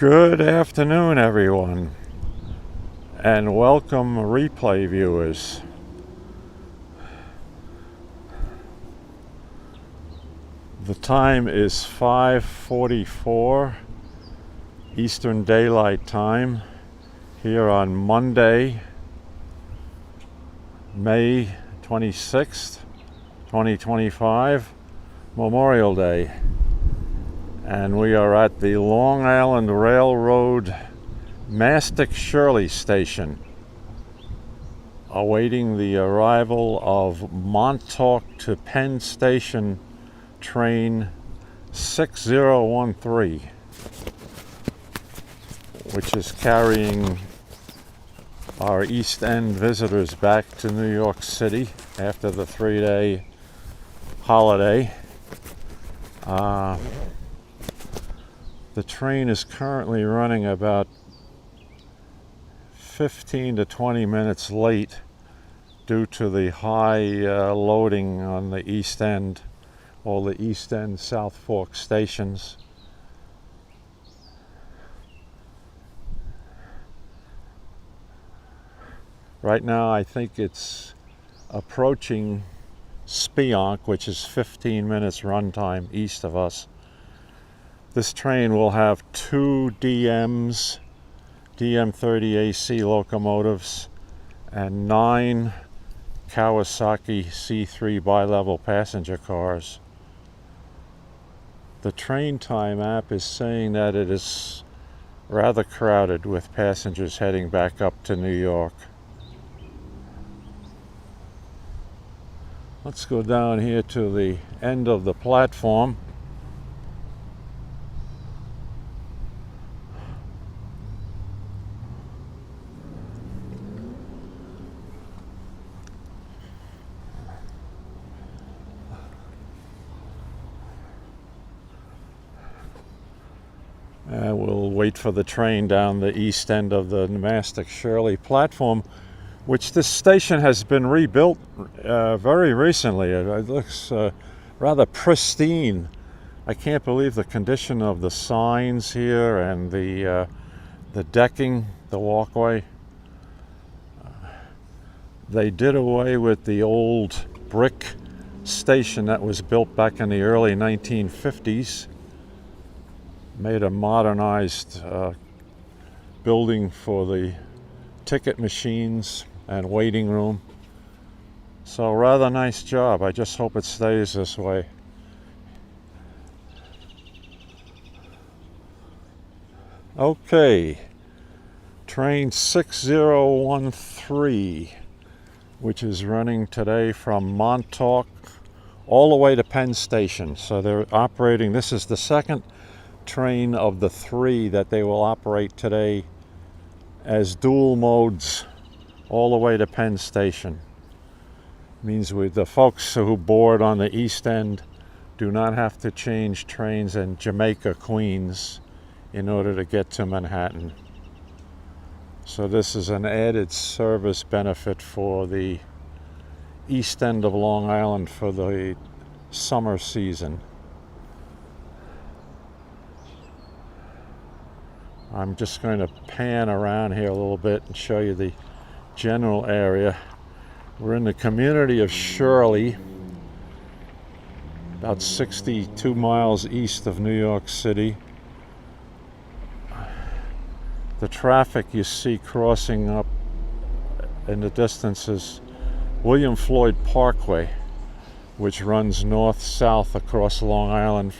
Good afternoon, everyone, and welcome replay viewers. The time is 5:44 Eastern Daylight Time here on Monday, May 26th, 2025, Memorial Day. And we are at the Long Island Railroad Mastic-Shirley station, awaiting the arrival of Montauk to Penn Station train 6013, which is carrying our East End visitors back to New York City after the 3-day holiday. The train is currently running about 15 to 20 minutes late due to the high loading on the East End, all the East End South Fork stations. Right now I think it's approaching Spionk, which is 15 minutes run time east of us. This train will have two DM30 AC locomotives and 9 Kawasaki C3 bi-level passenger cars. The train time app is saying that it is rather crowded with passengers heading back up to New York. Let's go down here to the end of the platform. And we'll wait for the train down the east end of the Mastic-Shirley platform, which this station has been rebuilt very recently. It looks rather pristine. I can't believe the condition of the signs here and the decking, the walkway. They did away with the old brick station that was built back in the early 1950s. Made a modernized building for the ticket machines and waiting room. So rather nice job. I just hope it stays this way. Okay, train 6013, which is running today from Montauk all the way to Penn Station. So they're operating, this is the second train of the 3 that they will operate today as dual modes all the way to Penn Station. Means with the folks who board on the East End do not have to change trains in Jamaica, Queens in order to get to Manhattan. So this is an added service benefit for the East End of Long Island for the summer season. I'm just going to pan around here a little bit and show you the general area. We're in the community of Shirley, about 62 miles east of New York City. The traffic you see crossing up in the distance is William Floyd Parkway, which runs north-south across Long Island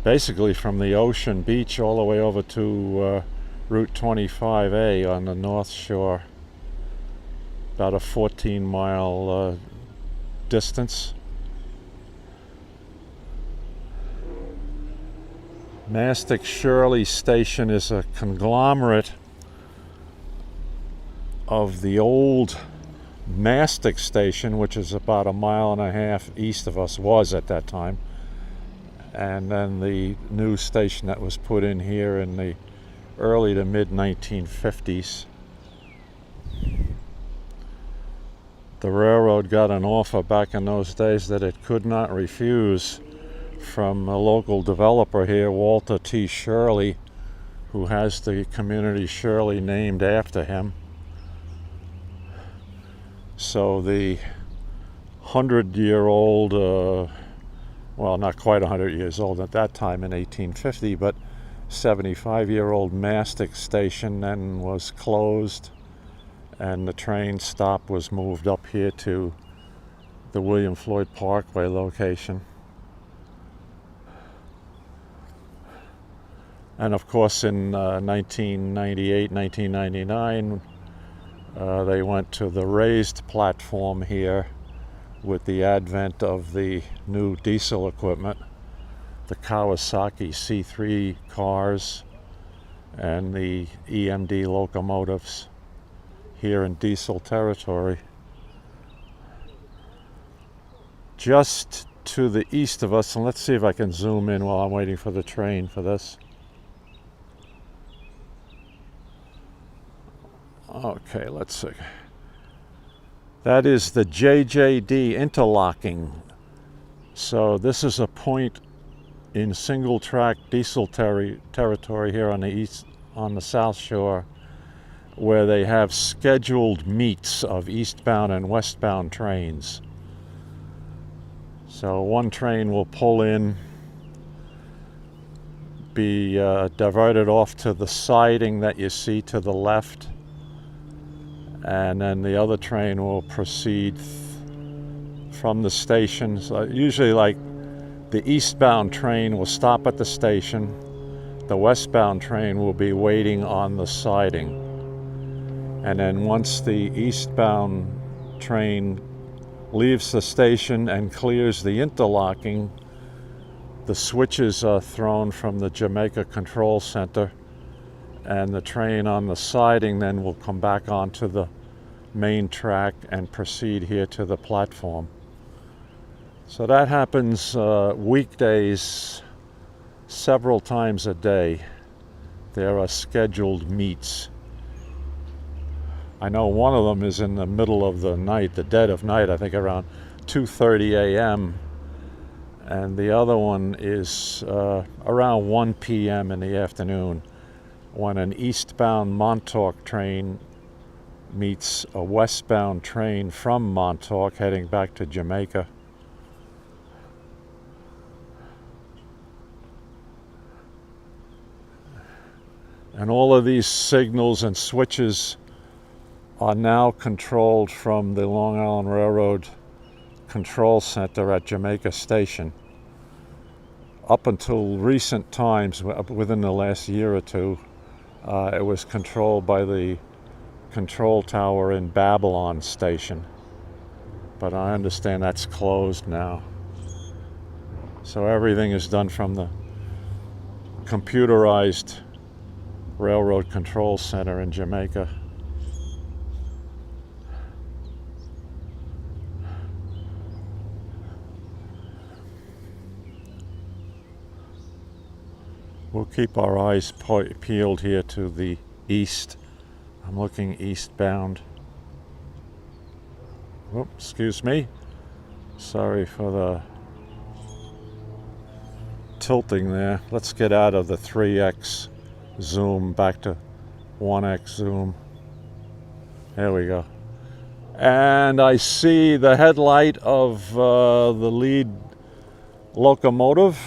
basically from the Ocean Beach all the way over to Route 25A on the North Shore. About a 14-mile distance. Mastic-Shirley Station is a conglomerate of the old Mastic Station, which is about 1.5 miles east of us, was at that time, and then the new station that was put in here in the early to mid 1950s. The railroad got an offer back in those days that it could not refuse from a local developer here, Walter T. Shirley, who has the community Shirley named after him. So the 100-year-old, well, not quite 100 years old at that time in 1850, but 75-year-old Mastic station then was closed, and the train stop was moved up here to the William Floyd Parkway location. And of course in 1998, 1999, they went to the raised platform here with the advent of the new diesel equipment, the Kawasaki C3 cars and the EMD locomotives here in diesel territory. Just to the east of us, and let's see if I can zoom in while I'm waiting for the train for this. Okay, let's see. That is the JJD interlocking. So this is a point in single track diesel territory here on the east, on the South Shore, where they have scheduled meets of eastbound and westbound trains. So one train will pull in, be diverted off to the siding that you see to the left, and then the other train will proceed from the station. So usually, like, the eastbound train will stop at the station, the westbound train will be waiting on the siding, and then once the eastbound train leaves the station and clears the interlocking, the switches are thrown from the Jamaica Control Center, and the train on the siding then will come back onto the main track and proceed here to the platform. So that happens weekdays several times a day. There are scheduled meets. I know one of them is in the middle of the night, the dead of night, I think around 2:30 a.m. And the other one is around 1 p.m. in the afternoon, when an eastbound Montauk train meets a westbound train from Montauk heading back to Jamaica. And all of these signals and switches are now controlled from the Long Island Railroad Control Center at Jamaica Station. Up until recent times, within the last year or two, it was controlled by the control tower in Babylon Station. But I understand that's closed now. So everything is done from the computerized Railroad Control Center in Jamaica. We'll keep our eyes peeled here to the east. I'm looking eastbound. Oh, excuse me. Sorry for the tilting there. Let's get out of the 3x zoom back to 1x zoom. There we go. And I see the headlight of the lead locomotive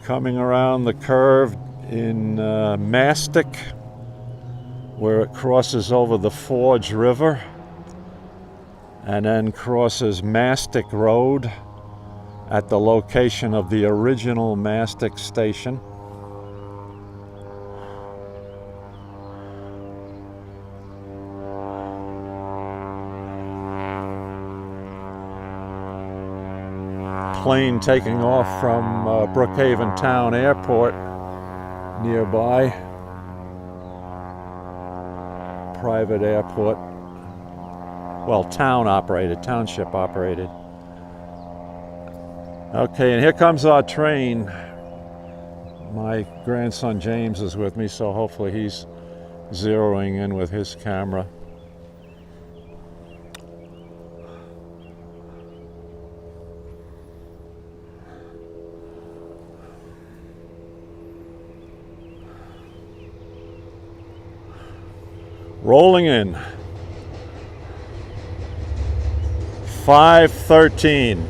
coming around the curve in Mastic, where it crosses over the Forge River and then crosses Mastic Road at the location of the original Mastic station. Plane taking off from Brookhaven Town Airport nearby. Private airport. Well, township operated. Okay, and here comes our train. My grandson James is with me, so hopefully he's zeroing in with his camera. Rolling in. 5:13.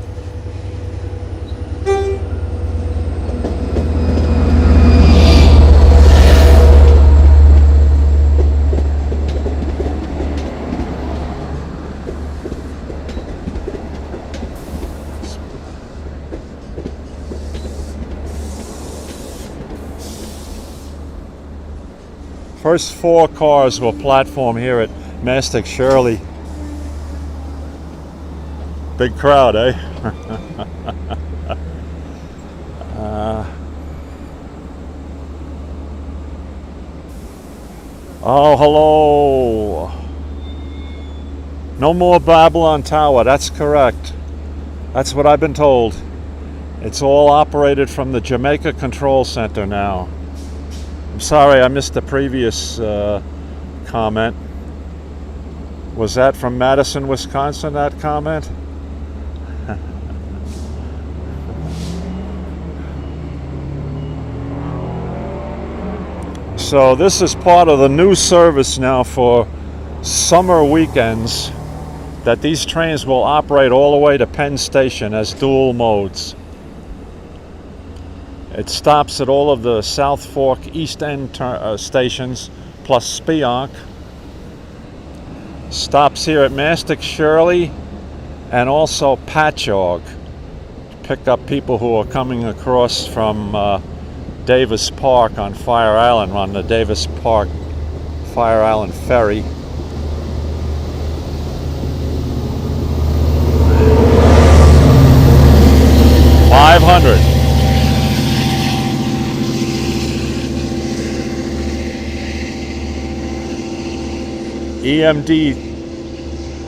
First 4 cars will platform here at Mastic-Shirley. Big crowd, eh? Oh, hello. No more Babylon Tower, that's correct. That's what I've been told. It's all operated from the Jamaica Control Center now. I'm sorry I missed the previous comment. Was that from Madison, Wisconsin, that comment? So this is part of the new service now for summer weekends, that these trains will operate all the way to Penn Station as dual modes. It stops at all of the South Fork East End stations plus Spionk. Stops here at Mastic-Shirley and also Patchogue. Pick up people who are coming across from Davis Park on Fire Island, on the Davis Park Fire Island ferry. EMD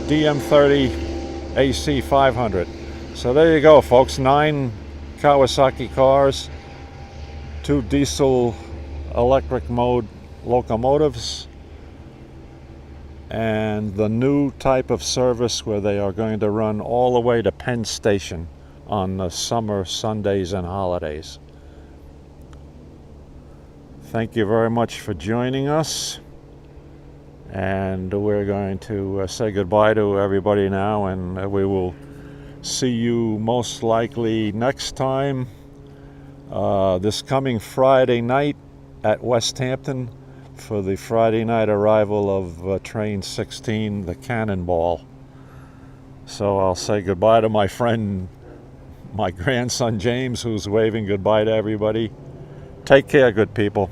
DM30 AC 500. So there you go, folks. 9 Kawasaki cars, 2 diesel electric mode locomotives, and the new type of service where they are going to run all the way to Penn Station on the summer Sundays and holidays. Thank you very much for joining us, and we're going to say goodbye to everybody now, and we will see you most likely next time this coming Friday night at West Hampton for the Friday night arrival of train 16, the Cannonball. So I'll say goodbye to my friend, my grandson James, who's waving goodbye to everybody. Take care, good people.